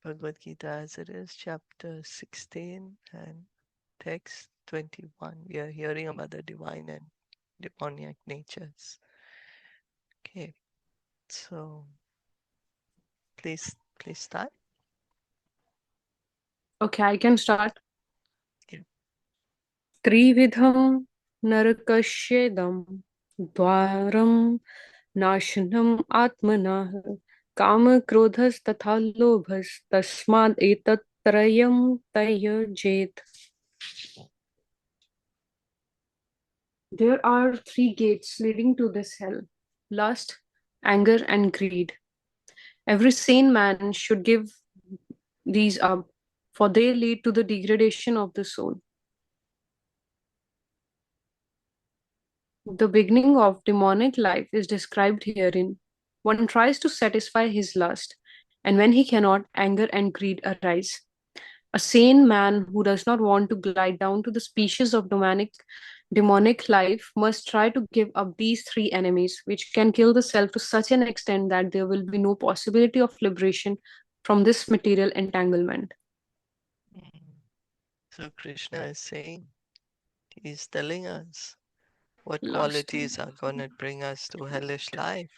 Bhagavad Gita as it is, chapter 16 and text 21. We are hearing about the divine and demoniac natures. Okay, so please start. Okay, I can start. Yeah. Trividham narakashyedam dwaram nashanam atmanah kama krodhas tatha lobhas tasmad etat trayam tayajet. There are three gates leading to this hell: lust, anger, and greed. Every sane man should give these up, for they lead to the degradation of the soul. The beginning of demonic life is described herein. One tries to satisfy his lust, and when he cannot, anger and greed arise. A sane man who does not want to glide down to the species of demonic life must try to give up these three enemies, which can kill the self to such an extent that there will be no possibility of liberation from this material entanglement. So Krishna is saying, he's telling us what Last. qualities are going to bring us to hellish life.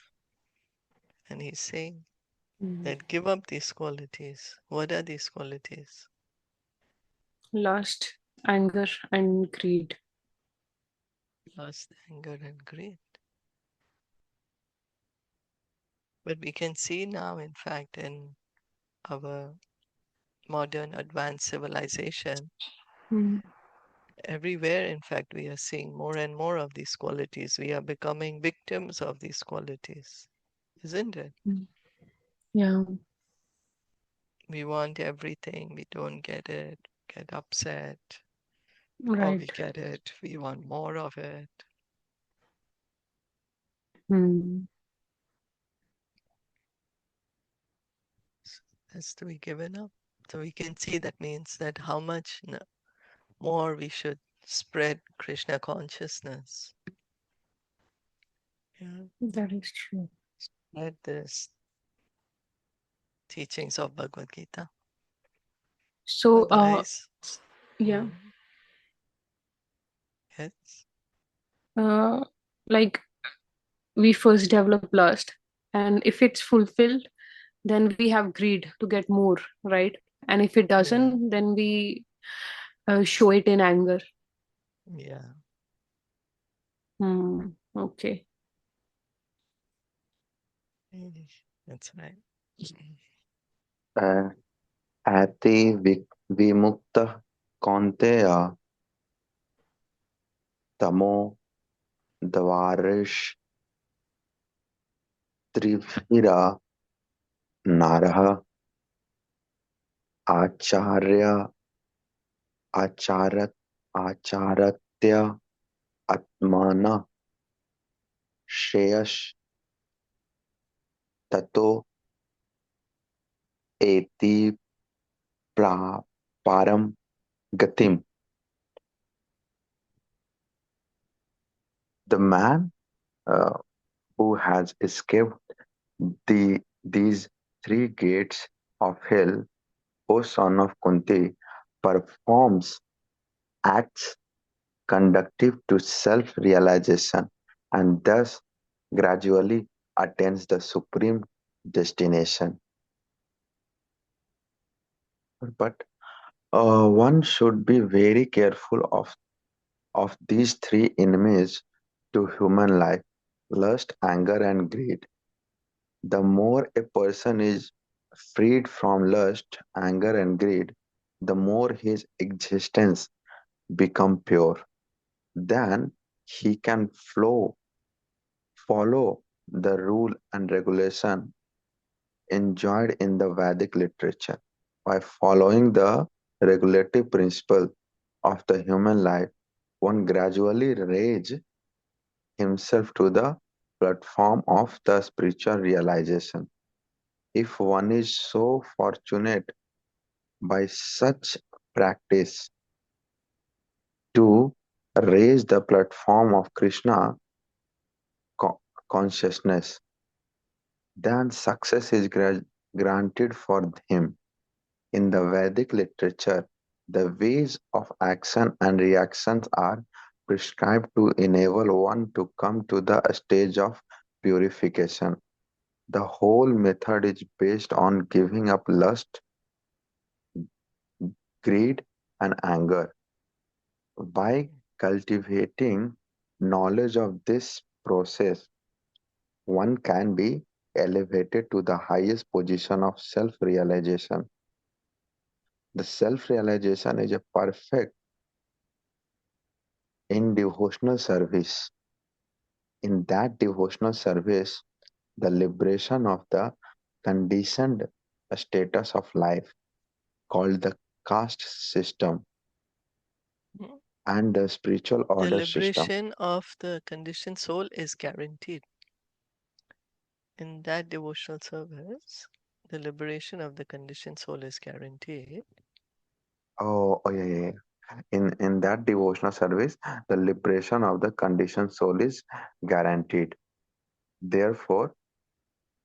And he's saying that give up these qualities. What are these qualities? Lust, anger, and greed. Lust, anger, and greed. But we can see now, in fact, in our modern advanced civilization, Mm. everywhere, in fact, we are seeing more and more of these qualities. We are becoming victims of these qualities, isn't it? Yeah, We want everything, we don't get it, get upset, or we right. get it, we want more of it. Hmm. Has to be given up. So we can see that means that how much more we should spread Krishna consciousness. Yeah, That is true. spread this teachings of Bhagavad Gita. So, Otherwise, yeah, mm, yes, uh, like we first develop lust, and if it's fulfilled, then we have greed to get more, right? And if it yeah, doesn't, then we show it in anger. yeah. Hmm. Okay. That's right. uh, Ati Vimukta Kaunteya Tamo Dvarish Trivira Naraha Acharya Acharat Acharatya Atmana Sheyash Tato Eti Param Gatim. The man uh, who has escaped these three gates of hell, O son of Kunti, performs acts conducive to self-realization and thus gradually attains the supreme destination. But one should be very careful of these three enemies to human life: lust, anger, and greed. The more a person is freed from lust, anger, and greed, the more his existence become pure. Then he can follow the rule and regulation enjoined in the Vedic literature. By following the regulative principle of the human life, one gradually raises himself to the platform of the spiritual realization. If one is so fortunate by such practice to raise the platform of Krishna consciousness, then success is granted for him. In the Vedic literature, the ways of action and reactions are prescribed to enable one to come to the stage of purification. The whole method is based on giving up lust, greed, and anger. By cultivating knowledge of this process, one can be elevated to the highest position of self realization. The self realization is a perfect in devotional service. In that devotional service, the liberation of the conditioned status of life called the caste system Mhm. and the spiritual The order system. liberation of the conditioned soul is guaranteed. In that devotional service, the liberation of the conditioned soul is guaranteed. Yeah. In that devotional service, the liberation of the conditioned soul is guaranteed. Therefore,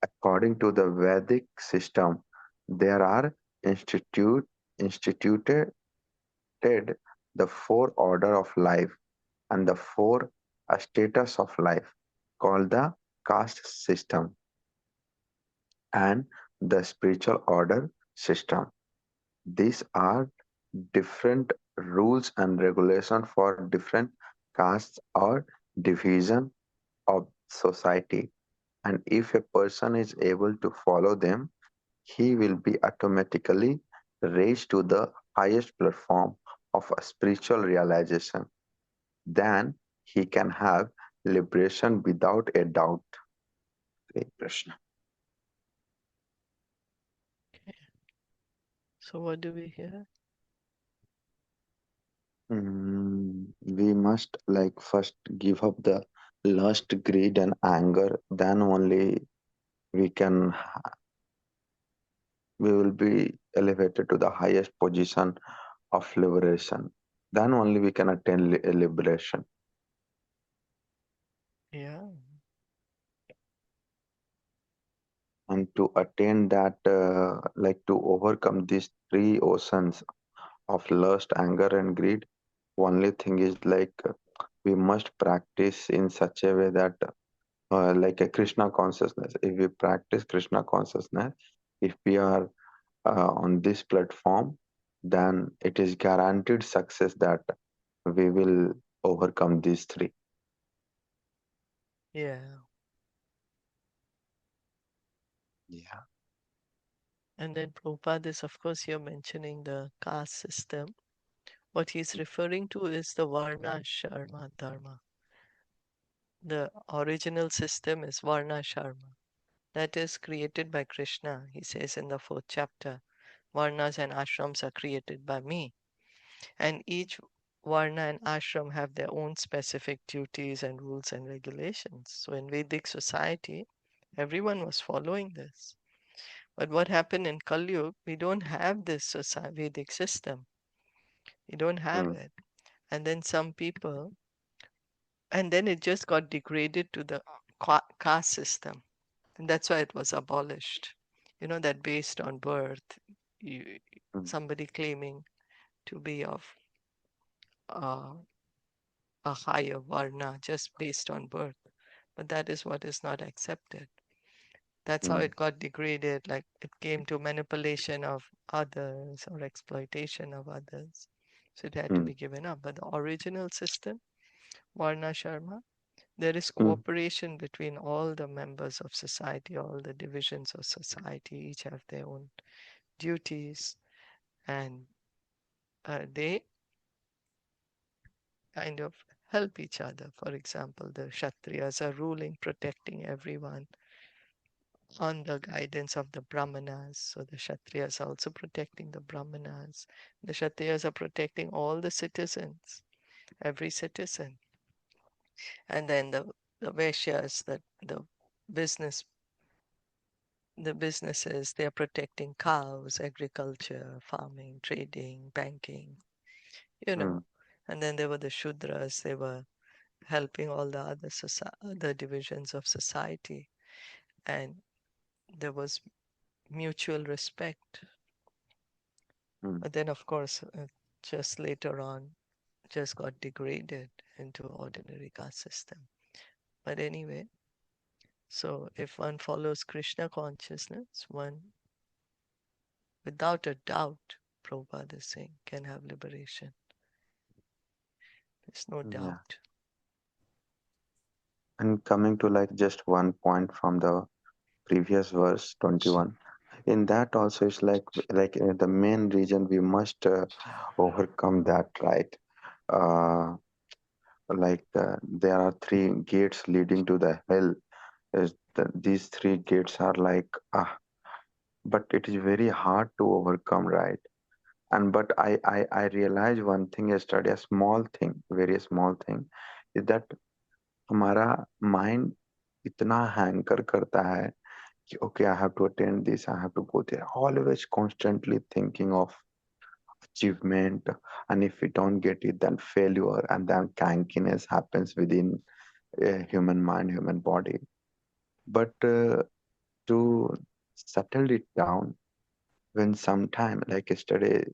according to the Vedic system, there are instituted the four order of life and the four status of life called the caste system and the spiritual order system. These are different rules and regulations for different castes or division of society. And if a person is able to follow them, he will be automatically raised to the highest platform of a spiritual realization. Then he can have liberation without a doubt. Hare Krishna. Okay. So what do we hear? We must like first give up the lust, greed, and anger. Then only we can we will be elevated to the highest position of liberation. Then only we can attain liberation. Yeah. And to attain that, like to overcome these three oceans of lust, anger, and greed, only thing is like we must practice in such a way that like a Krishna consciousness. If we practice Krishna consciousness, if we are on this platform, then it is guaranteed success that we will overcome these three. Yeah. Yeah. And then Prabhupada is, of course, here mentioning the caste system. What he's referring to is the Varna Sharma Dharma. The original system is Varna Sharma. That is created by Krishna. He says in the fourth chapter, Varnas and ashrams are created by me. And each Varna and ashram have their own specific duties and rules and regulations. So in Vedic society, everyone was following this. But what happened in Kali Yuga, we don't have this Vedic system. We don't have Mm, it. And then some people, and then it just got degraded to the caste system. And that's why it was abolished. You know, that based on birth, you, mm, somebody claiming to be of uh, a higher varna just based on birth. But that is what is not accepted. That's how mm, it got degraded, like it came to manipulation of others or exploitation of others. So it had to mm, be given up. But the original system, Varna Sharma, there is mm, cooperation between all the members of society, all the divisions of society, each have their own duties, and they kind of help each other. For example, the Kshatriyas are ruling, protecting everyone on the guidance of the Brahmanas. So the Kshatriyas are also protecting the Brahmanas. The Kshatriyas are protecting all the citizens, every citizen. And then the Vaishyas, business the businesses, they're protecting cows, agriculture, farming, trading, banking, you know. mm, And then there were the Shudras, they were helping all the other divisions of society. And there was mutual respect. mm, But then, of course, just later on, just got degraded into ordinary caste system. But anyway, so if one follows Krishna consciousness, one, without a doubt, Prabhupada is saying, can have liberation. There's no yeah. doubt. And coming to like just one point from the previous verse 21, in that also it's like the main reason we must overcome that, right? Uh, there are three gates leading to the hell. These three gates are like but it is very hard to overcome, right? And but I realized one thing yesterday, a small thing, very small thing, is that हमारा mind इतना hanker करता है कि okay, I have to attend this, I have to go there, always constantly thinking of achievement, and if we don't get it, then failure, and then crankiness happens within a human mind, human body. But to settle it down, when sometime like yesterday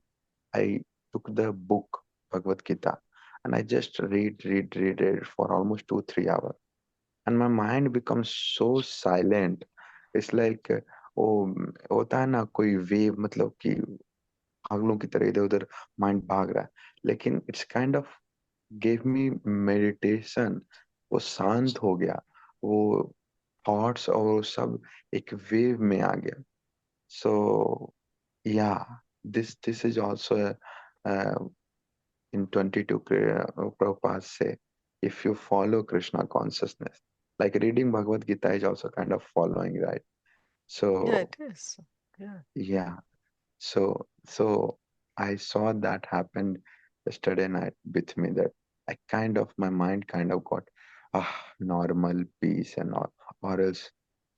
I took the book Bhagavad Gita and I just read it for almost 2 3 hours, and my mind becomes so silent. It's like वो होता है ना कोई wave, मतलब कि पागलों की तरह इधर उधर माइंड भाग रहा है, लेकिन it's kind of give me meditation. वो शांत हो गया, वो थॉट्स और वो सब एक वेव में आ गया. सो yeah, this is also in 22 Prabhupada say, if you follow Krishna consciousness, like reading Bhagavad Gita is also kind of following, right? Yeah, So it is. Yeah. yeah, so I saw that happen yesterday night with me, that I kind of, my mind kind of got normal peace and all, or else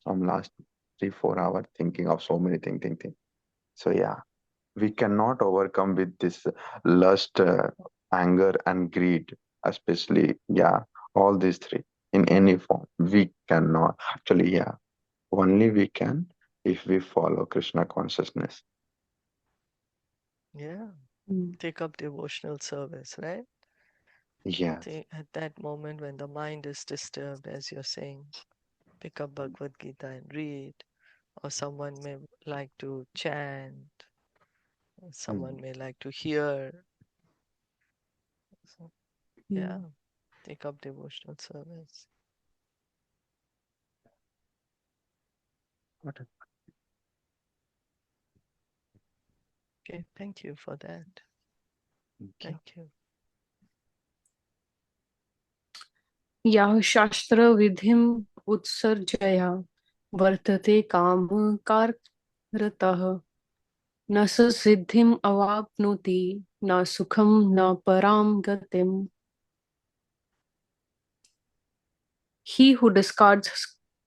from last 3 4 hours thinking of so many things. So yeah, we cannot overcome with this lust, anger, and greed, especially, yeah, all these three in any form. We cannot. Actually, yeah, only we can if we follow Krishna consciousness. Yeah. Mm. Take up devotional service, right? Yes. At that moment when the mind is disturbed, as you're saying, pick up Bhagavad Gita and read, or someone may like to chant, or someone Mm. may like to hear. So, yeah, Mm. take up devotional service. What a- Okay, thank you for that. Thank you. Thank you. यः शास्त्रविधिम् उत्सर्जया वर्तते कामकारतः न स सिद्धिम् अवाप्नोति न सुखं न परां गतिम्. He who discards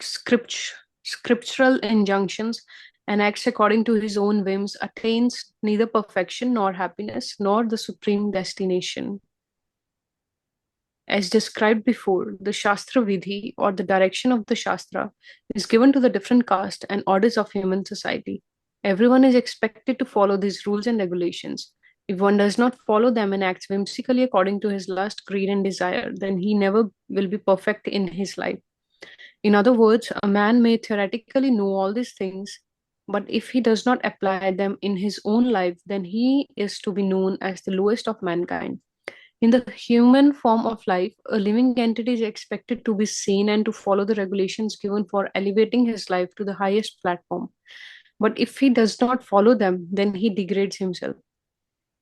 scriptural injunctions and acts according to his own whims attains neither perfection nor happiness nor the supreme destination. As described before, the Shastra Vidhi, or the direction of the Shastra, is given to the different castes and orders of human society. Everyone is expected to follow these rules and regulations. If one does not follow them and acts whimsically according to his lust, greed, and desire, then he never will be perfect in his life. In other words, a man may theoretically know all these things, but if he does not apply them in his own life, then he is to be known as the lowest of mankind. In the human form of life, a living entity is expected to be sane and to follow the regulations given for elevating his life to the highest platform. But if he does not follow them, then he degrades himself.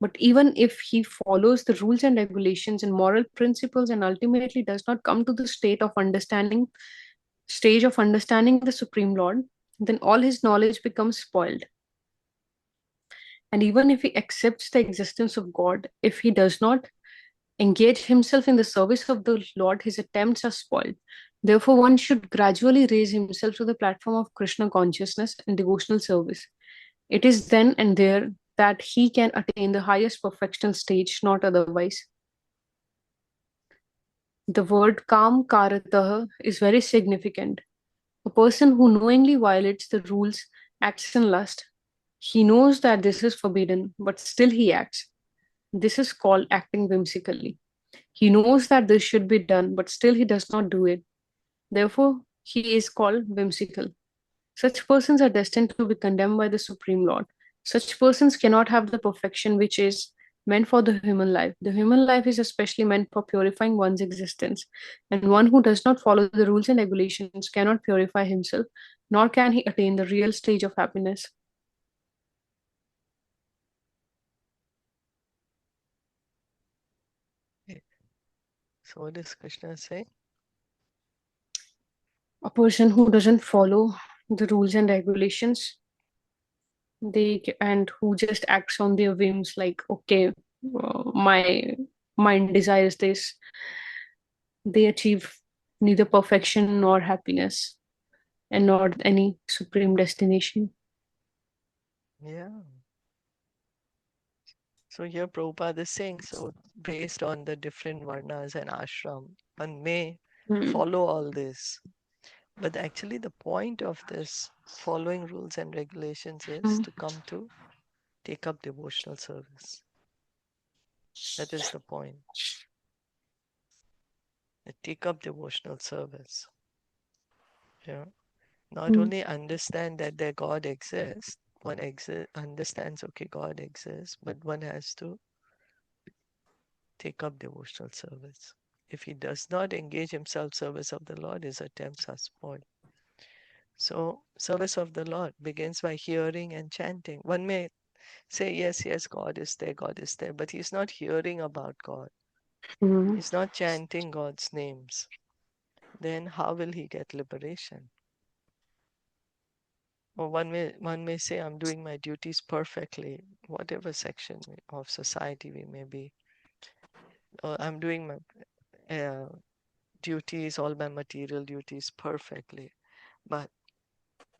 But even if he follows the rules and regulations and moral principles and ultimately does not come to the stage of understanding the Supreme Lord, then all his knowledge becomes spoiled. And even if he accepts the existence of God, if he does not engage himself in the service of the Lord, his attempts are spoiled. Therefore, one should gradually raise himself to the platform of Krishna consciousness and devotional service. It is then and there that he can attain the highest perfectional stage, not otherwise. The word kam karatah is very significant. A person who knowingly violates the rules acts in lust. He knows that this is forbidden, but still he acts. This is called acting whimsically. He knows that this should be done, but still he does not do it. Therefore, he is called whimsical. Such persons are destined to be condemned by the Supreme Lord. Such persons cannot have the perfection which is meant for the human life. The human life is especially meant for purifying one's existence, and one who does not follow the rules and regulations cannot purify himself, nor can he attain the real stage of happiness. Okay. So what does Krishna say? A person who doesn't follow the rules and regulations, and who just acts on their whims, like, okay, my mind desires this, they achieve neither perfection nor happiness and not any supreme destination. Yeah. So here Prabhupada is saying, so based on the different varnas and ashram, one may Hmm. follow all this. But actually the point of this following rules and regulations is Hmm. to come to take up devotional service. That is the point. Take up devotional service. You know, not Hmm. only understand that their God exists, one understands, okay, God exists, but one has to take up devotional service. If he does not engage himself service of the Lord, his attempts are spoiled. So service of the Lord begins by hearing and chanting. One may say, yes, yes, God is there, but he's not hearing about God. Hmm. He's not chanting God's names. Then how will he get liberation? Or one may say, I'm doing my duties perfectly, whatever section of society we may be. Or I'm doing my duties, all my material duties perfectly. But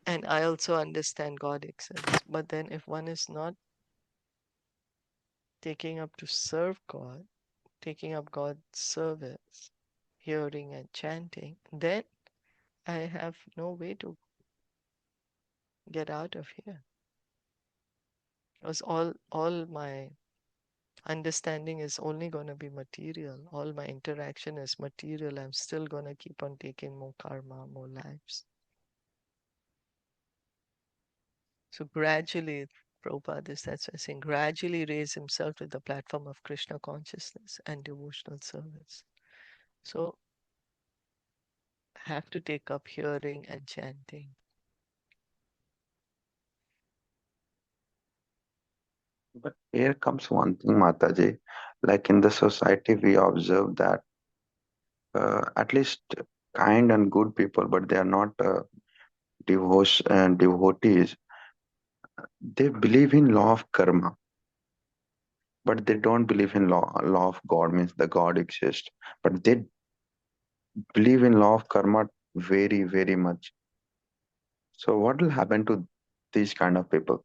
and I also understand God exists. But then if one is not taking up to serve God, taking up God's service, hearing and chanting, then I have no way to get out of here. Because all my understanding is only going to be material. All my interaction is material. I'm still going to keep on taking more karma, more lives. So gradually, Prabhupada is that's why saying gradually raise himself to the platform of Krishna consciousness and devotional service. So have to take up hearing and chanting. But here comes one thing, Mataji. Like in the society, we observe that at least kind and good people, but they are not devotees. They believe in law of karma, but they don't believe in law of God, means the God exists. But they believe in law of karma very, very much. So what will happen to these kind of people?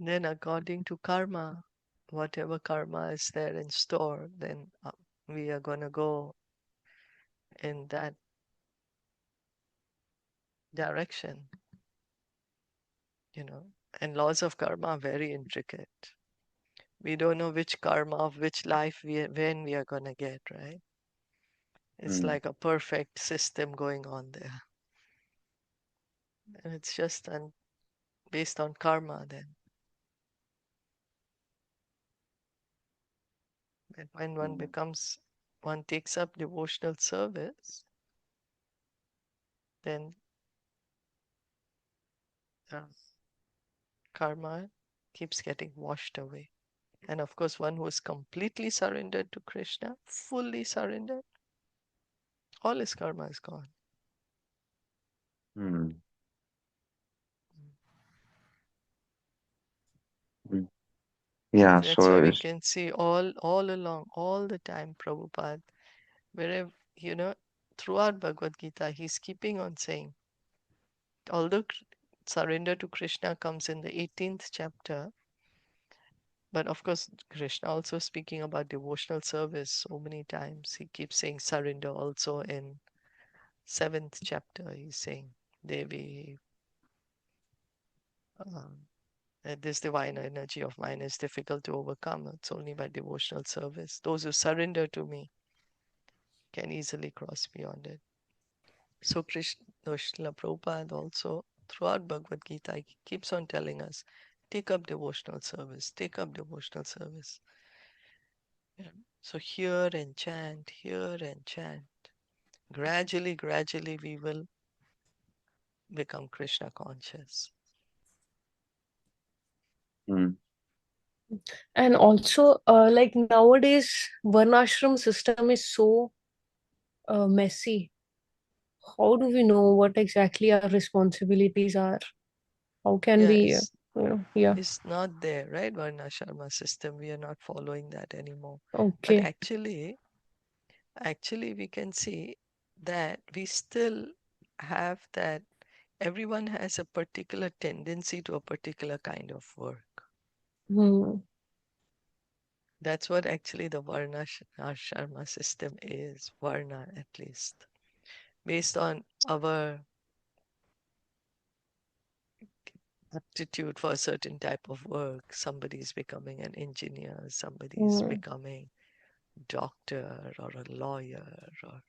Then according to karma, whatever karma is there in store, then we are going to go in that direction, you know. And laws of karma are very intricate. We don't know which karma of which life when we are going to get, right? It's Hmm. like a perfect system going on there. And it's just based on karma then. And when one takes up devotional service, then uh, karma keeps getting washed away. And of course, one who is completely surrendered to Krishna, fully surrendered, all his karma is gone. Hmm. Hmm. Yeah, That's why so we it's can see all along, all the time, Prabhupada, wherever, throughout Bhagavad Gita, he's keeping on saying, although surrender to Krishna comes in the 18th chapter, but of course, Krishna also speaking about devotional service so many times. He keeps saying surrender also in 7th chapter. He's saying, Devi This divine energy of mine is difficult to overcome. It's only by devotional service. Those who surrender to me can easily cross beyond it. So Krishna, Srila Prabhupada also, throughout Bhagavad Gita, he keeps on telling us, take up devotional service, take up devotional service. Yeah. So hear and chant, hear and chant. Gradually, gradually, we will become Krishna conscious. mm, And also, like nowadays, varnashram system is so messy. How do we know what exactly our responsibilities are? How can Yeah, we, yeah, it's not there, right? Varna Sharma system. We are not following that anymore. But okay. actually, we can see that we still have that. Everyone has a particular tendency to a particular kind of work. Hmm. That's what actually the Varna Sharma system is, Varna at least. Based on our aptitude for a certain type of work, somebody is becoming an engineer, somebody is Hmm. becoming doctor or a lawyer, or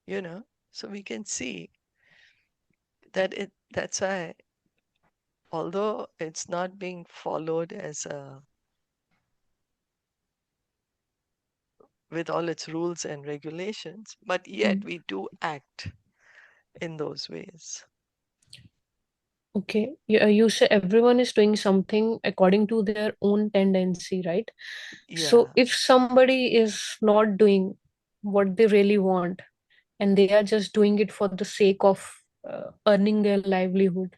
you know. So we can see that that's why, although it's not being followed as a with all its rules and regulations, but Hmm. yet we do act in those ways. Okay. You say everyone is doing something according to their own tendency, right? So Yeah, if somebody is not doing what they really want and they are just doing it for the sake of earning their livelihood,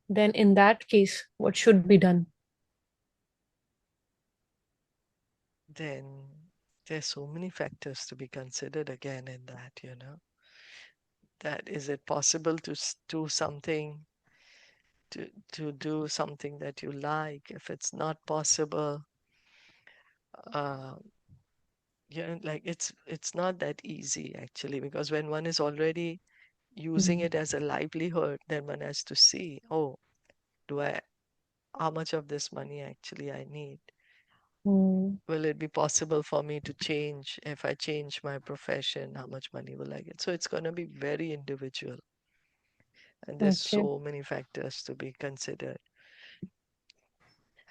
then in that case, what should be done? then there's so many factors to be considered again in that, that is it possible to do something to do something that you like. If it's not possible, uh, like it's not that easy actually, because when one is already using Hmm. it as a livelihood, then one has to see, oh, do I how much of this money actually I need? Hmm. Will it be possible for me to change? If I change my profession, how much money will I get? So it's going to be very individual, and there's Okay. so many factors to be considered.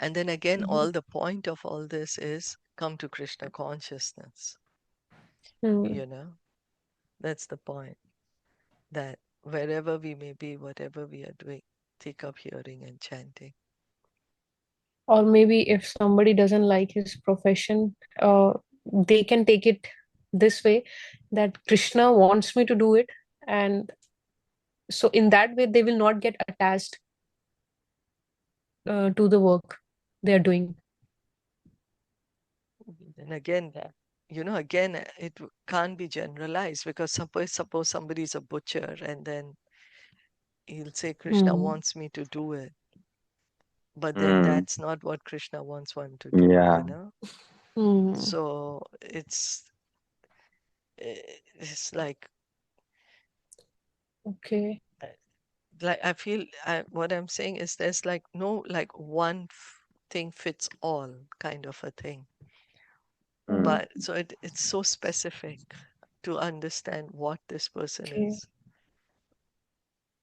And then again, Mhm. all the point of all this is come to Krishna consciousness. Hmm. You know, that's the point. That wherever we may be, whatever we are doing, take up hearing and chanting. Or maybe if somebody doesn't like his profession, they can take it this way that Krishna wants me to do it. And so, in that way, they will not get attached to the work they are doing. And again, again, can't be generalized, because suppose somebody is a butcher and then he'll say, Krishna Hmm. wants me to do it. But then mm, that's not what Krishna wants one to do. yeah. Hmm. So it's Okay. uh, like I feel what I'm saying is there's like no like one thing fits all kind of a thing. Mm, But so it's so specific to understand what this person Okay. is,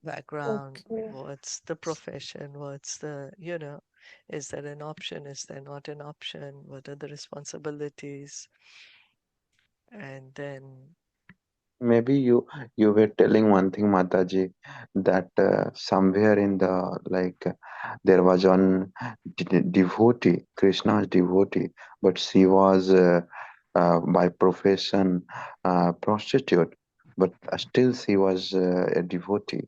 background, Okay. what's the profession, what's is there an option, is there not an option, what are the responsibilities, and then maybe you were telling one thing, Mataji, that somewhere in the there was one devotee, Krishna's devotee, but she was by profession prostitute, but still she was a devotee.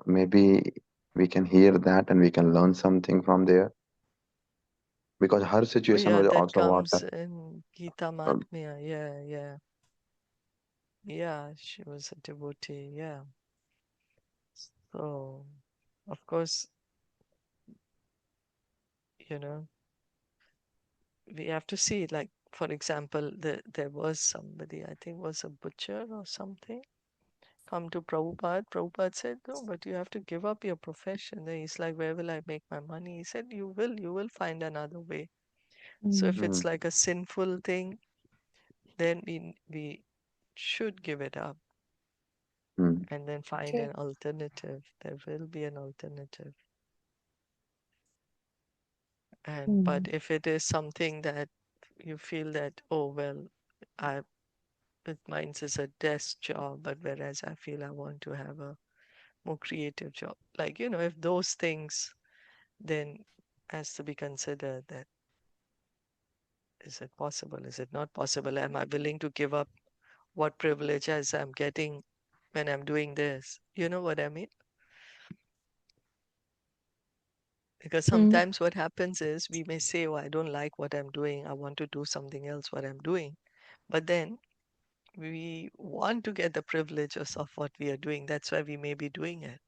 Maybe we can hear that and we can learn something from there because her oh situation yeah, was that also what. comes in Gita Mahatmya. Yeah, she was a devotee. Yeah, so of course, you know we have to see, like, for example, there was somebody, I think was a butcher or something, come to Prabhupada. Prabhupada said, no, but you have to give up your profession. Then he's like, where will I make my money? He said, you will find another way. So if it's like a sinful thing, then we should give it up and then find Okay. an alternative. There will be an alternative. And but if it is something that you feel that, oh well, I mine is a desk job, but whereas I feel I want to have a more creative job. Like, if those things then has to be considered, that is it possible? Is it not possible? Am I willing to give up what privileges I'm getting when I'm doing this? You know what I mean? Because sometimes what happens is we may say, oh, I don't like what I'm doing. I want to do something else what I'm doing. But then we want to get the privileges of what we are doing. That's why we may be doing it.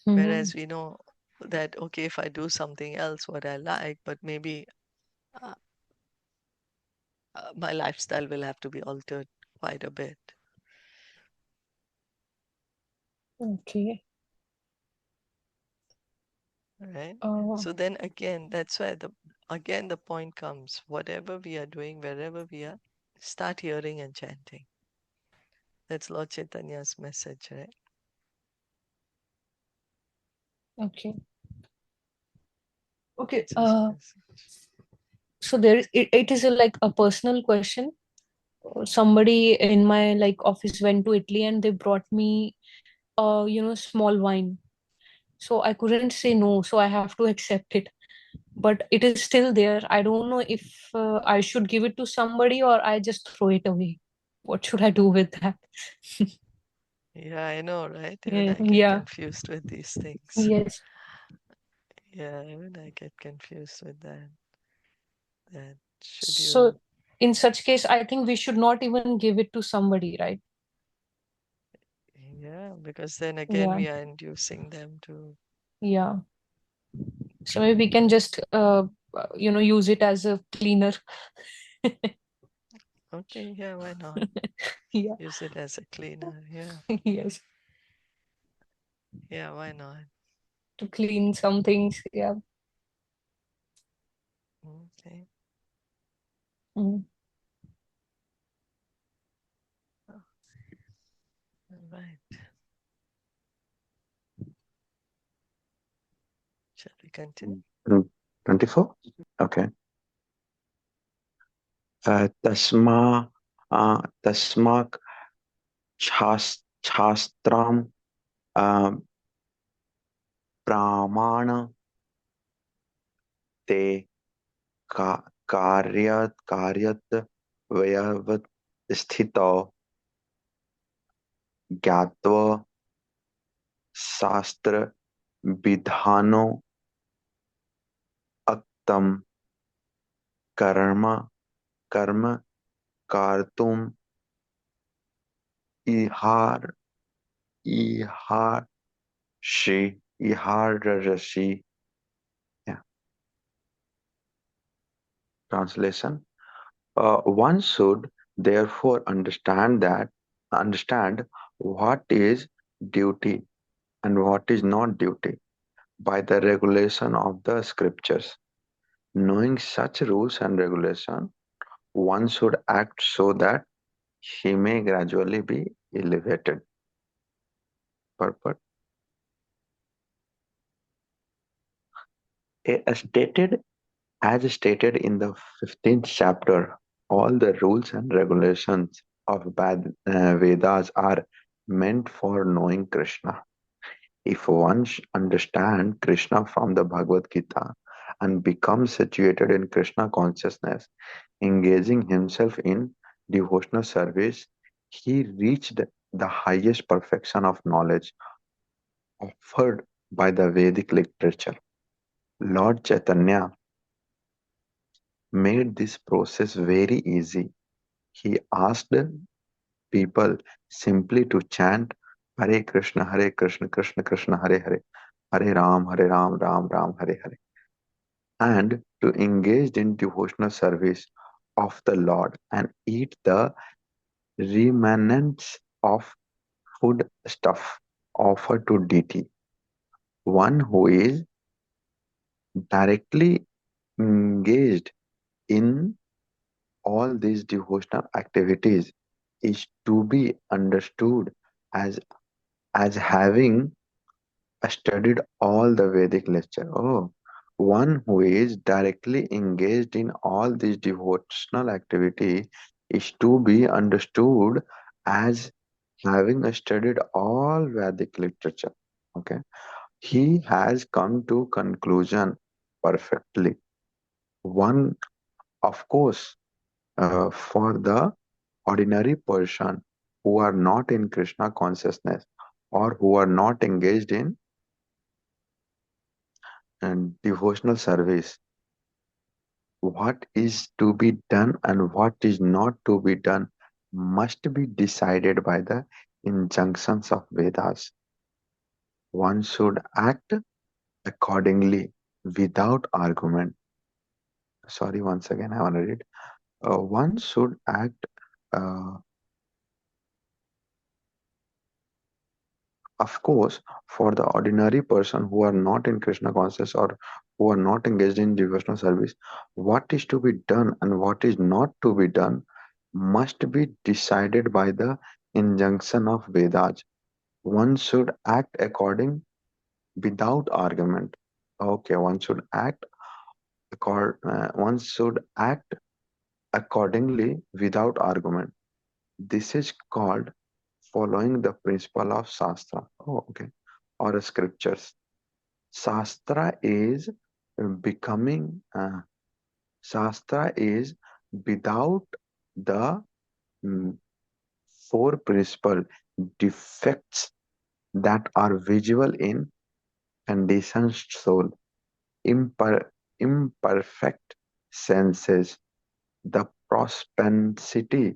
Whereas we know that, okay, if I do something else what I like, but maybe uh, my lifestyle will have to be altered quite a bit. Okay. Right? So then again, that's why the point comes, whatever we are doing, wherever we are, start hearing and chanting. That's Lord Chaitanya's message, right? Okay. Okay. That's his message. So there is it is like a personal question. Somebody in my like office went to Italy and they brought me small wine. So I couldn't say no, so I have to accept it. But it is still there. I don't know if I should give it to somebody or I just throw it away. What should I do with that? Yeah, I know, right? Even I get Yeah. confused with these things. Yes. Yeah, even I get confused with that. That should you? So in such case, I think we should not even give it to somebody, right? Yeah, because then again Yeah. we are inducing them to. Yeah. So maybe we can just use it as a cleaner. Okay, yeah, why not? Yeah. Use it as a cleaner. Yeah, Yes. yeah, why not? To clean some things. Yeah. Okay, Mm. all right. Shall we continue? 24? Okay. तस्मा तस्माक् शास्त्रम् प्रामाण ते कार्यत वयवत् स्थितौ ज्ञात्वा शास्त्र विधानो अक्तम कर्म कर्म कर्तुम इहार इहार्षि इहारषि. Yeah. Translation. One should therefore understand what is duty and what is not duty by the regulation of the scriptures. Knowing such rules and regulation, one should act so that he may gradually be elevated. Purport. Stated As stated in the 15th chapter, all the rules and regulations of Vedas are meant for knowing Krishna. If one understands Krishna from the Bhagavad Gita and becomes situated in Krishna consciousness, engaging himself in devotional service, he reached the highest perfection of knowledge offered by the Vedic literature. Lord Chaitanya made this process very easy. He asked people simply to chant Hare Krishna, Krishna Krishna, Hare Hare, Hare Ram, Ram Ram, Hare Hare, and to engage in devotional service of the Lord and eat the remnants of food stuff offered to deity. One who is directly engaged in all these devotional activities is to be understood as having studied all the Vedic literature. Oh, one who is directly engaged in all these devotional activity is to be understood as having studied all Vedic literature. Okay, he has come to conclusion perfectly. One, of course, for the ordinary person who are not in Krishna consciousness or who are not engaged in devotional service, what is to be done and what is not to be done must be decided by the injunctions of Vedas. One should act accordingly without argument. Sorry, once again, I want to read. One should act, uh, of course, for the ordinary person who are not in Krishna consciousness or who are not engaged in devotional service, what is to be done and what is not to be done must be decided by the injunction of Vedas. One should act according without argument. Okay, one should act accordingly without argument. This is called following the principle of Shastra. Oh, okay. Or scriptures. Shastra is becoming, Shastra is without the mm, four principal defects that are visible in conditioned soul, imperfect senses, the propensity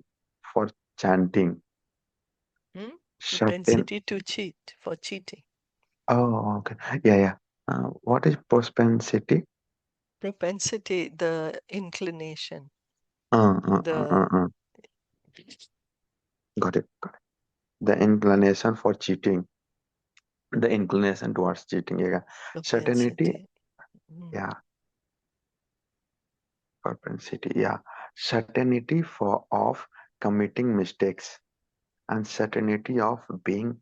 for chanting, Hmm? certain. Propensity to cheat, for cheating. Oh, okay. Yeah, yeah. What is propensity? Propensity, the inclination, Uh, uh, uh, the uh, uh. Got it. Got it. The inclination for cheating, the inclination towards cheating. Yeah. Certainty. propensity. Mm. Yeah. Propensity. Yeah. Certainty for of committing mistakes and certainty of being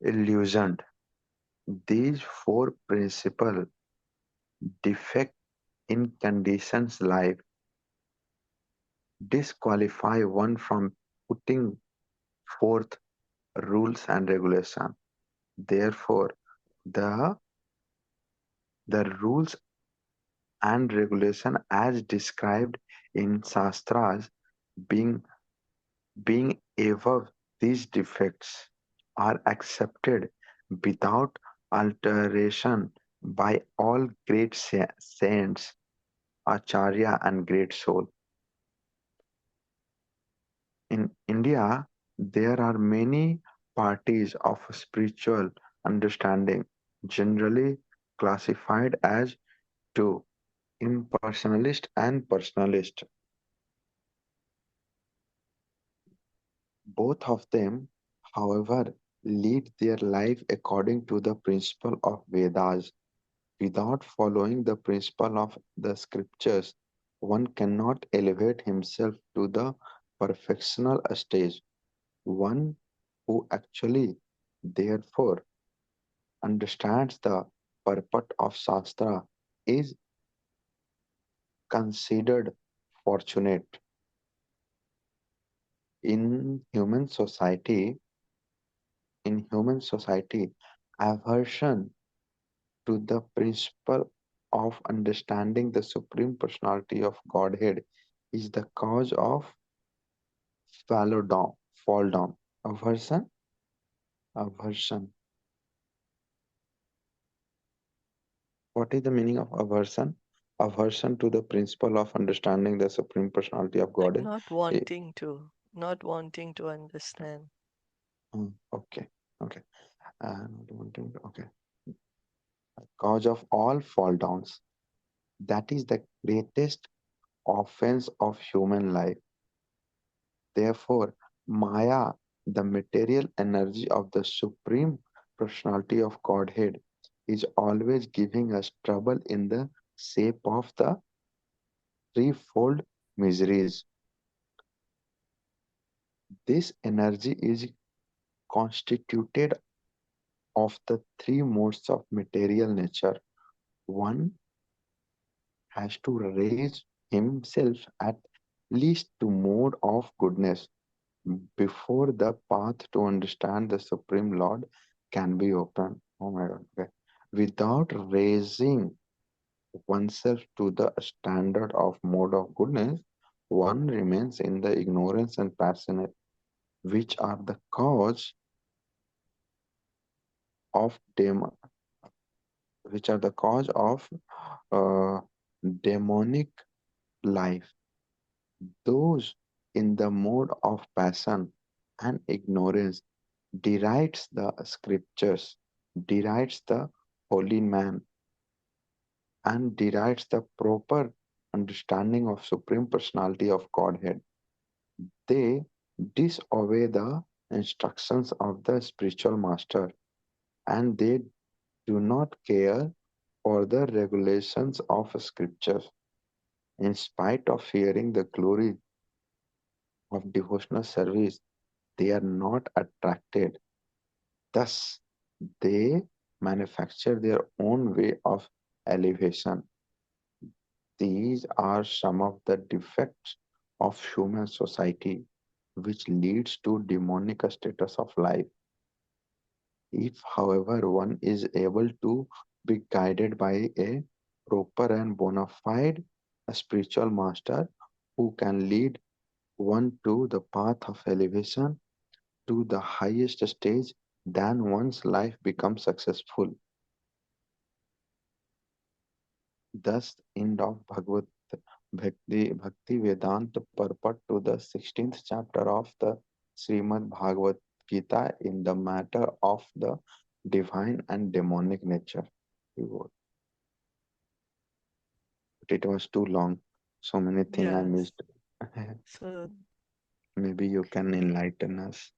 illusioned. These four principal defect in conditions life disqualify one from putting forth rules and regulation. Therefore, the the rules and regulation as described in Shastras being being above these defects are accepted without alteration by all great saints, acharya and great soul. In India, there are many parties of spiritual understanding, generally classified as two: impersonalist and personalist. Both of them, however, lead their life according to the principle of Vedas. Without following the principle of the scriptures, one cannot elevate himself to the perfectional stage. One who actually, therefore, understands the purport of Shastra is considered fortunate. In human society, in human society, aversion to the principle of understanding the supreme personality of Godhead is the cause of fall down. Aversion, aversion. What is the meaning of aversion? Aversion to the principle of understanding the supreme personality of Like Godhead. Eh, not wanting to understand. okay, okay. Okay. Cause of all fall downs. That is the greatest offense of human life. Therefore, Maya, the material energy of the Supreme Personality of Godhead, is always giving us trouble in the shape of the threefold miseries. This energy is constituted of the three modes of material nature. One has to raise himself at least to mode of goodness before the path to understand the Supreme Lord can be opened. Oh my God. Okay. Without raising oneself to the standard of mode of goodness, one remains in the ignorance and passionate, which are the cause of which are the cause of uh, demonic life. Those in the mode of passion and ignorance derides the scriptures, derides the holy man, and derides the proper understanding of Supreme Personality of Godhead. They disobey the instructions of the spiritual master, and they do not care for the regulations of scriptures. In spite of hearing the glory of devotional service, they are not attracted. Thus, they manufacture their own way of elevation. These are some of the defects of human society which leads to demonic status of life. If, however, one is able to be guided by a proper and bona fide spiritual master who can lead one to the path of elevation to the highest stage, then one's life becomes successful. Thus, end of Bhakti Vedanta purport to the 16th chapter of the Srimad Bhagavad Gita in the matter of the divine and demonic nature. But it was too long. So many things I Yes. missed. So, Maybe you can enlighten us.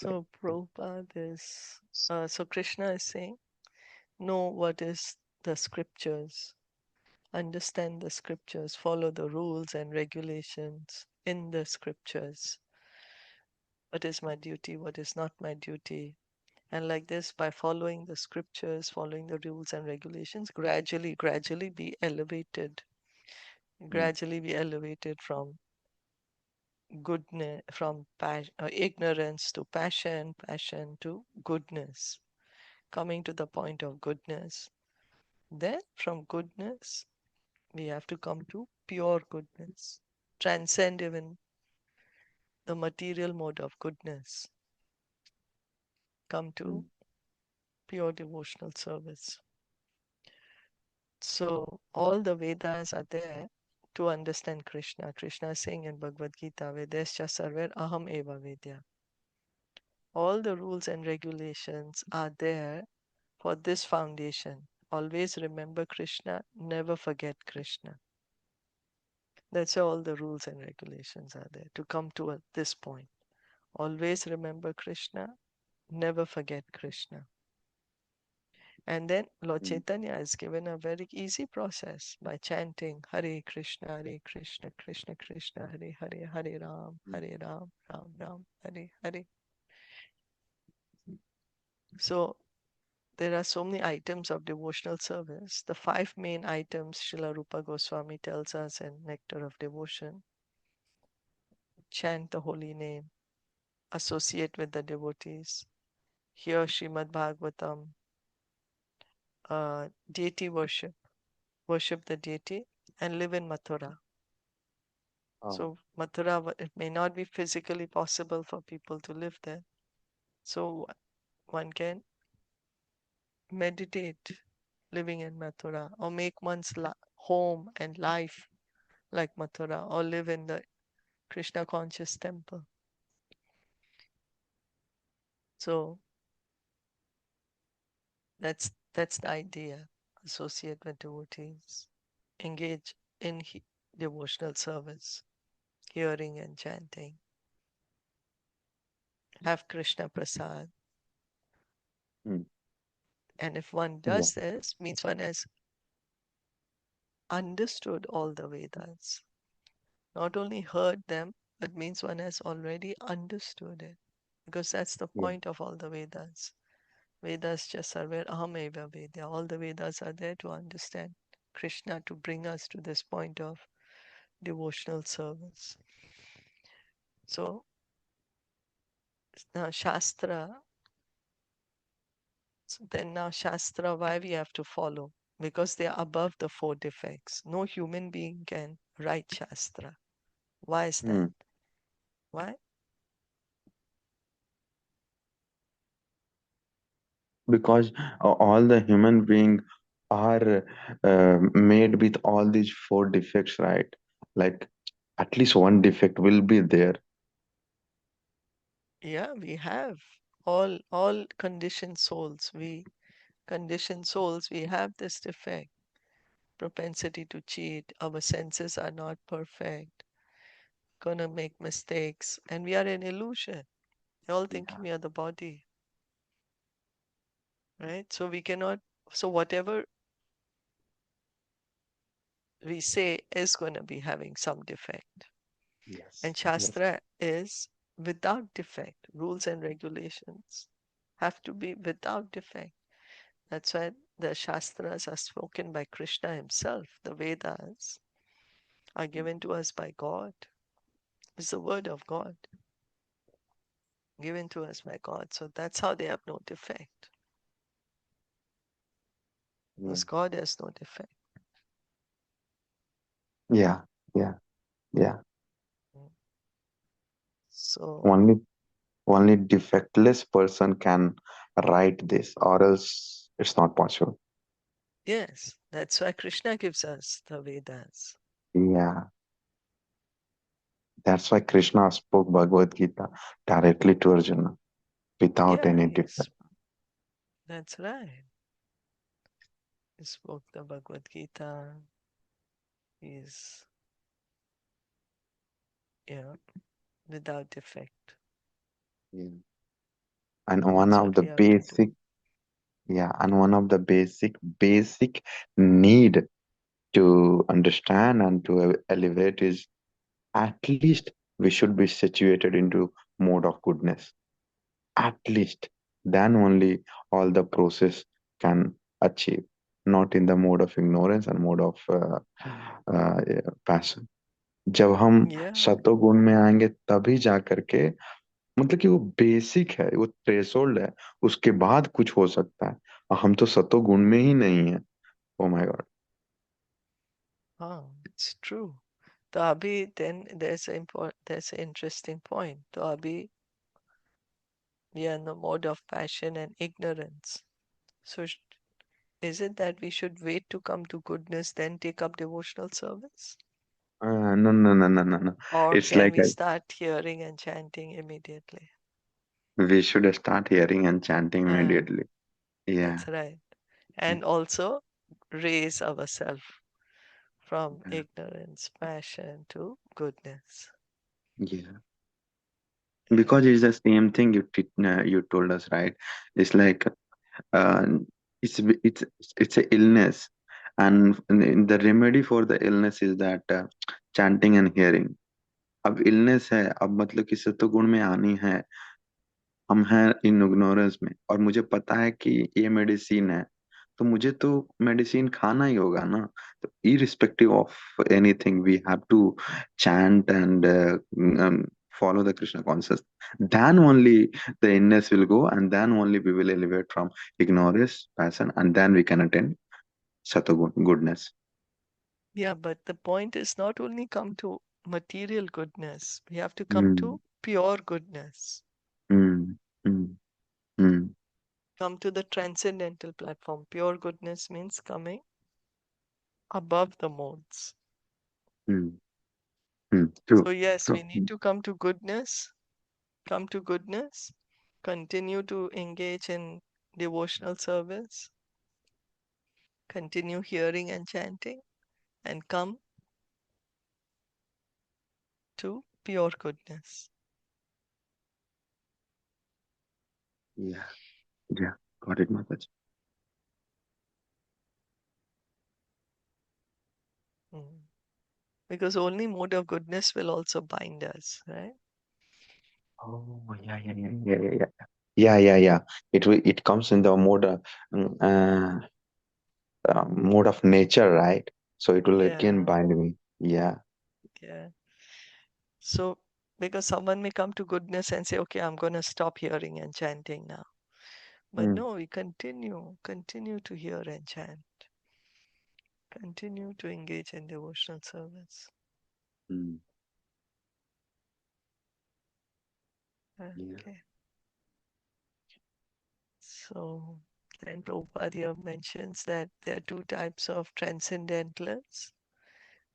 Like, Prabhupada is, so Krishna is saying, know what is the scriptures, understand the scriptures, follow the rules and regulations in the scriptures. What is my duty? What is not my duty? And like this, by following the scriptures, following the rules and regulations, gradually be elevated, mm, gradually be elevated from goodness, from ignorance to passion, passion to goodness, coming to the point of goodness. Then from goodness, we have to come to pure goodness, transcend even the material mode of goodness, come to mm, pure devotional service. So all the Vedas are there to understand Krishna. Krishna is saying in Bhagavad Gita, Vedescha sarver aham eva vedya. All the rules and regulations are there for this foundation. Always remember Krishna, never forget Krishna. That's why all the rules and regulations are there to come to this point. Always remember Krishna, never forget Krishna. And then Lord mm, Chaitanya has given a very easy process by chanting Hare Krishna, Hare Krishna, Krishna Krishna, Hare Hare, Hare Ram, mm, Hare Ram, Ram Ram, Hare Hare. So there are so many items of devotional service. The five main items Srila Rupa Goswami tells us in Nectar of Devotion: chant the holy name, associate with the devotees, hear Srimad Bhagavatam, deity worship, worship the deity, and live in Mathura. oh, So Mathura, it may not be physically possible for people to live there. So one can meditate living in Mathura, or make one's home and life like Mathura, or live in the Krishna conscious temple. So that's the idea. Associate with devotees, engage in devotional service, hearing and chanting. have Krishna Prasad. Hmm. And if one Yeah. does this, means one has understood all the Vedas. Not only heard them, but means one has already understood it. Because that's the Yeah. point of all the Vedas. Vedas just sarver ahameva Vedya. All the Vedas are there to understand Krishna, to bring us to this point of devotional service. So now Shastra, so then now Shastra, why we have to follow? Because they are above the four defects. No human being can write Shastra. Why is Hmm. that? Why? Because all the human beings are made with all these four defects, right? Like at least one defect will be there. Yeah, we have all conditioned souls. We conditioned souls, we have this defect, propensity to cheat. Our senses are not perfect, gonna make mistakes, and we are an illusion. We're all thinking we are the body, right? So we cannot, so whatever we say is going to be having some defect. Yes. And Yes. Shastra is without defect. Rules and regulations have to be without defect. That's why the Shastras are spoken by Krishna himself. The Vedas are given to us by God. It's the word of God given to us by God. So that's how they have no defect. Yeah. Because God has no defect. Yeah. Yeah. Yeah. So, Only only defectless person can write this, or else it's not possible. yes, that's why Krishna gives us the Vedas. Yeah. That's why Krishna spoke Bhagavad Gita directly to Arjuna without Yeah, any yes, defect. that's right. He spoke the Bhagavad Gita. Is, without defect. Yeah. And one That's of what the we have to do. basic, yeah, and one of the basic need to understand and to elevate is at least we should be situated into mode of goodness. At least then only all the process can achieve, not in the mode of ignorance and mode of passion. जब हम Yeah, सतोगुण में आएंगे तभी जा करके, मतलब कि वो बेसिक है, वो थ्रेशोल्ड है, उसके बाद कुछ हो सकता है। और हम तो सतोगुण में ही नहीं है। Oh my God. it's true. तो अभी then there's an interesting point. तो अभी we are in the mode of passion and ignorance. So is it that we should wait to come to goodness, then take up devotional service? No, no, no, no, no, no. Or It's can like we start hearing and chanting immediately? we should start hearing and chanting Ah, immediately. Yeah. that's right. And also raise ourselves from Yeah. ignorance, passion to goodness. Yeah. Yeah. Because it's the same thing you told us, right? It's like uh, it's it's a illness, and the remedy for the illness is that chanting and hearing. अब illness है, अब मतलब कि सत्वगुण में आनी है, हम हैं इन इग्नोरेंस में, और मुझे पता है कि ये मेडिसिन है, तो मुझे तो मेडिसिन खाना ही होगा ना। तो irrespective of anything we have to chant and follow the Krishna consciousness, then only the illness will go, and then only we will elevate from ignorance passion, and then we can attain satagun goodness. Yeah, but the point is not only come to material goodness, we have to come mm, to pure goodness, mm, mm, mm, come to the transcendental platform. Pure goodness means coming above the modes. mm, true, So, yes, true. we need to come to goodness, continue to engage in devotional service, continue hearing and chanting, and come to pure goodness. Yeah, yeah, got it, Mataji. Mm. Because only mode of goodness will also bind us, right? Oh, yeah, yeah, yeah, yeah, yeah, yeah. Yeah, yeah, yeah. It comes in the mm, uh, mode of nature, right? So it will again Yeah, bind me. Yeah. yeah. So, because someone may come to goodness and say, okay, I'm going to stop hearing and chanting now. But Mm, no, we continue to hear and chant, continue to engage in devotional service. mm, yeah. Okay. So then Prabhupada here mentions that there are two types of transcendentalists,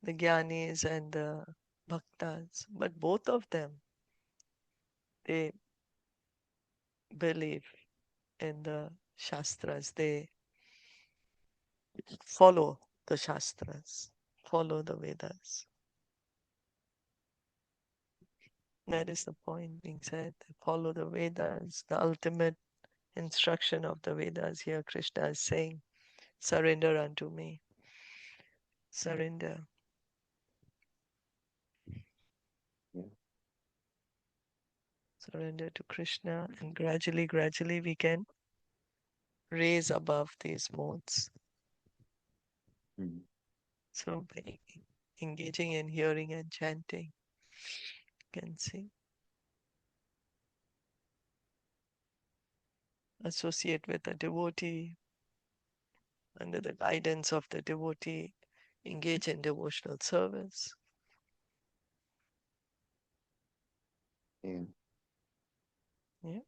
the Gyanis and the Bhaktas. But both of them, they believe in the Shastras. They follow the Shastras, follow the Vedas. That is the point being said. They follow the Vedas, the ultimate instruction of the Vedas. Here Krishna is saying, surrender unto me. Surrender. Yeah. Surrender to Krishna, and gradually we can raise above these modes. Mm, So by engaging in hearing and chanting, you can see, associate with a devotee, under the guidance of the devotee, engage in devotional service. yeah. Yeah.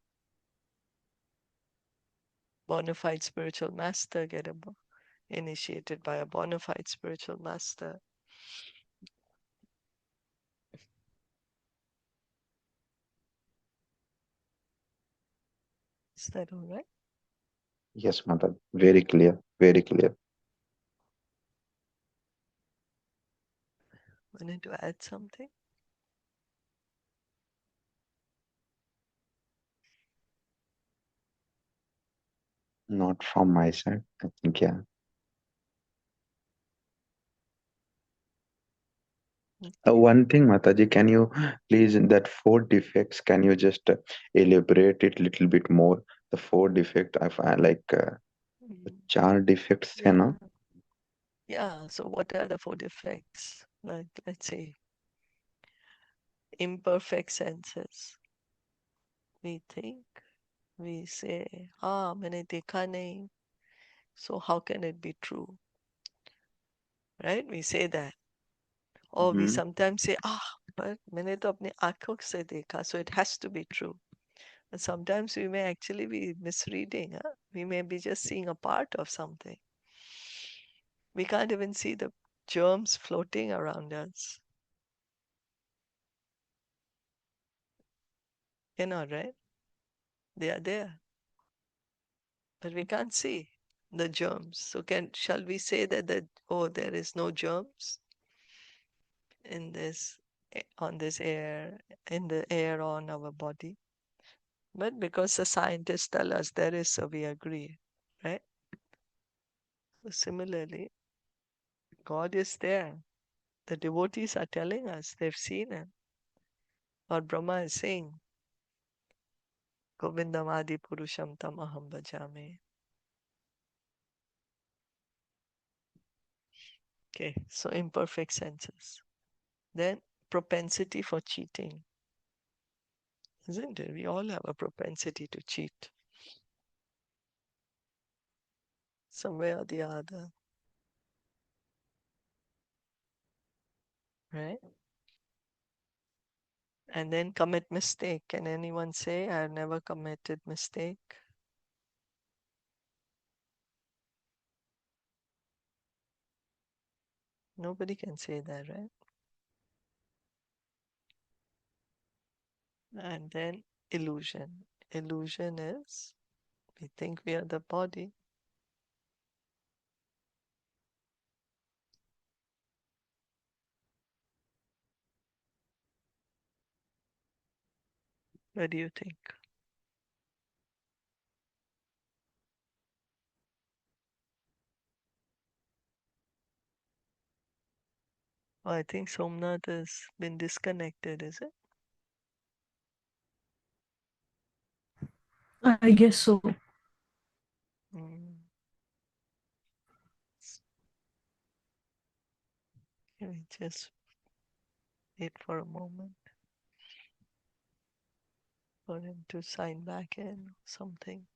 Bona fide spiritual master, initiated by a bona fide spiritual master. Is that all right? Yes, Mataji. Very clear. Very clear. Wanted to add something? Not from my side. I think, yeah. Okay. One thing, Mataji, can you please, in that four defects, can you just elaborate it little bit more? The four defect, I find like Mm, चार defects है yeah. ना? Yeah. So what are the four defects? Like, let's say, imperfect senses. We think, we say, मैंने देखा नहीं. So how can it be true? Right? We say that. Or we Mm-hmm. sometimes say, but मैंने तो अपनी आँखों से देखा, so it has to be true. And sometimes we may actually be misreading. Huh? We may be just seeing a part of something. We can't even see the germs floating around us. You know, right? They are there, but we can't see the germs. So shall we say that there is no germs in this on this air, in the air on our body? But because the scientists tell us there is, so we agree, right? So similarly, God is there. The devotees are telling us they've seen him. Or Brahma is saying, Govindam Adi Purusham Tamaham Bhajame. Okay, so imperfect senses. Then propensity for cheating, isn't it? We all have a propensity to cheat somewhere or the other, right? And then commit mistake. Can anyone say, I've never committed mistake? Nobody can say that, right? And then illusion. Illusion is we think we are the body. What do you think? Oh, I think Somnath has been disconnected, is it? I guess so. Mm. Can we just wait for a moment for him to sign back in or something?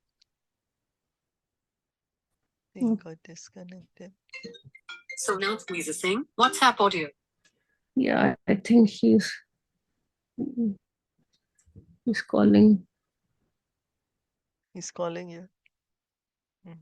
He got disconnected. Somnath, please sing WhatsApp audio. Yeah, I think he's calling. He's calling you. Mm.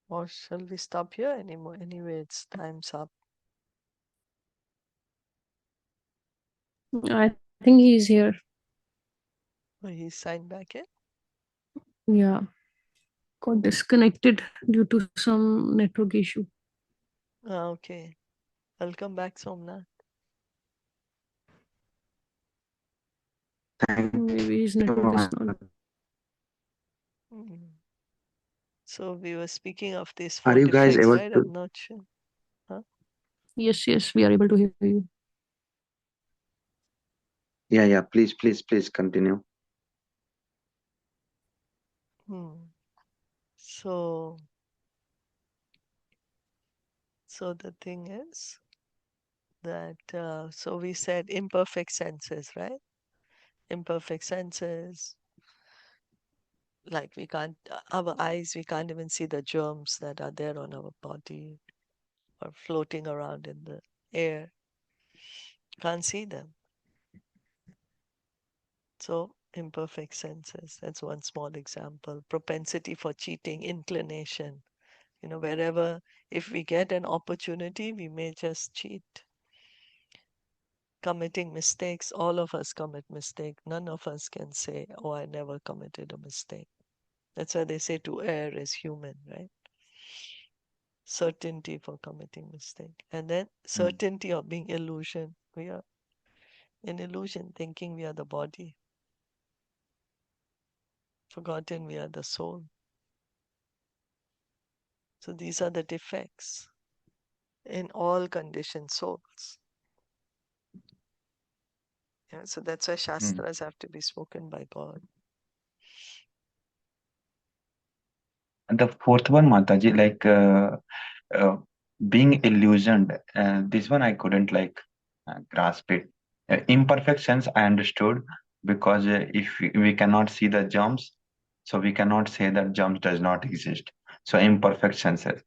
Or shall we stop here anymore? Anyway, it's time's up. I think he's here. Oh, he signed back in? Yeah, got disconnected due to some network issue. Ah, okay. Welcome back, Somnath. Thank Maybe his you, network is Mataji. not. Mm. So we were speaking of these Are four you guys defects, able right? to? I'm not sure. Huh? Yes, we are able to hear you. Yeah. Please continue. Hmm. So the thing is that, so we said imperfect senses, right? Imperfect senses, like we can't, our eyes, we can't even see the germs that are there on our body or floating around in the air. Can't see them. So imperfect senses, that's one small example. Propensity for cheating, inclination. Wherever, if we get an opportunity, we may just cheat. Committing mistakes, all of us commit mistakes. None of us can say, oh, I never committed a mistake. That's why they say to err is human, right? Certainty for committing mistake. And then certainty of being illusion. We are in illusion, thinking we are the body. Forgotten we are the soul. So these are the defects in all conditioned souls. Yeah, so that's why Shastras have to be spoken by God. And the fourth one, Mataji, like uh, being illusioned. This one I couldn't grasp it. Imperfect sense I understood because if we cannot see the germs, so we cannot say that germs does not exist. So imperfect senses.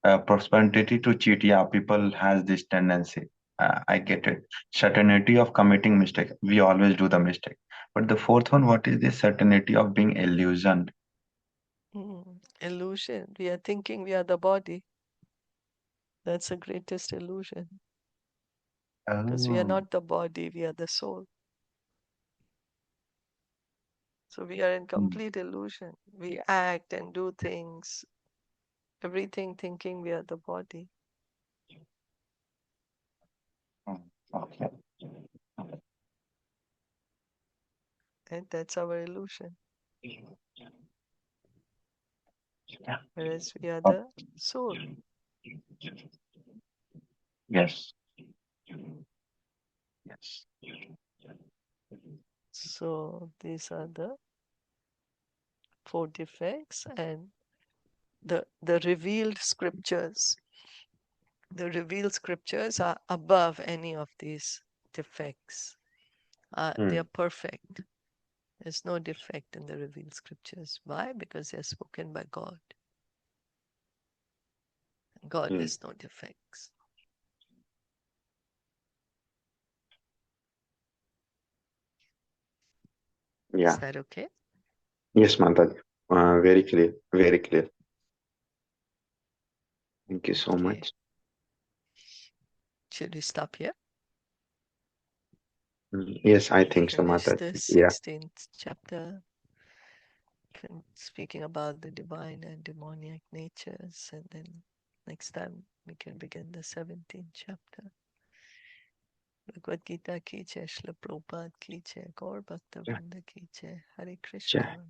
Propensity to cheat. Yeah, people has this tendency. I get it. Certainty of committing mistake. We always do the mistake. But the fourth one, what is the certainty of being illusioned? Illusion. We are thinking we are the body. That's the greatest illusion. Because we are Oh. not the body, we are the soul. So we are in complete illusion. We act and do things, everything thinking we are the body. Okay. And that's our illusion. Yeah. Whereas we are Oh, the soul. yes. Yes. So these are the four defects and the revealed scriptures. The revealed scriptures are above any of these defects. They are perfect. There's no defect in the revealed scriptures. Why? Because they're spoken by God. God has no defects. Yeah. Is that okay? Yes, Mataji. Very clear. Very clear. Thank you so Okay. much. Should we stop here? Yes, I think so, Finish the Mataji. Yeah. 16th chapter, speaking about the divine and demoniac natures, and then next time we can begin the 17th chapter. Bhagavad Gita ki jai, Srila Prabhupada ki jai, Gaur Bhakta Yeah. Vrinda ki jai, Hare Yeah. Krishna.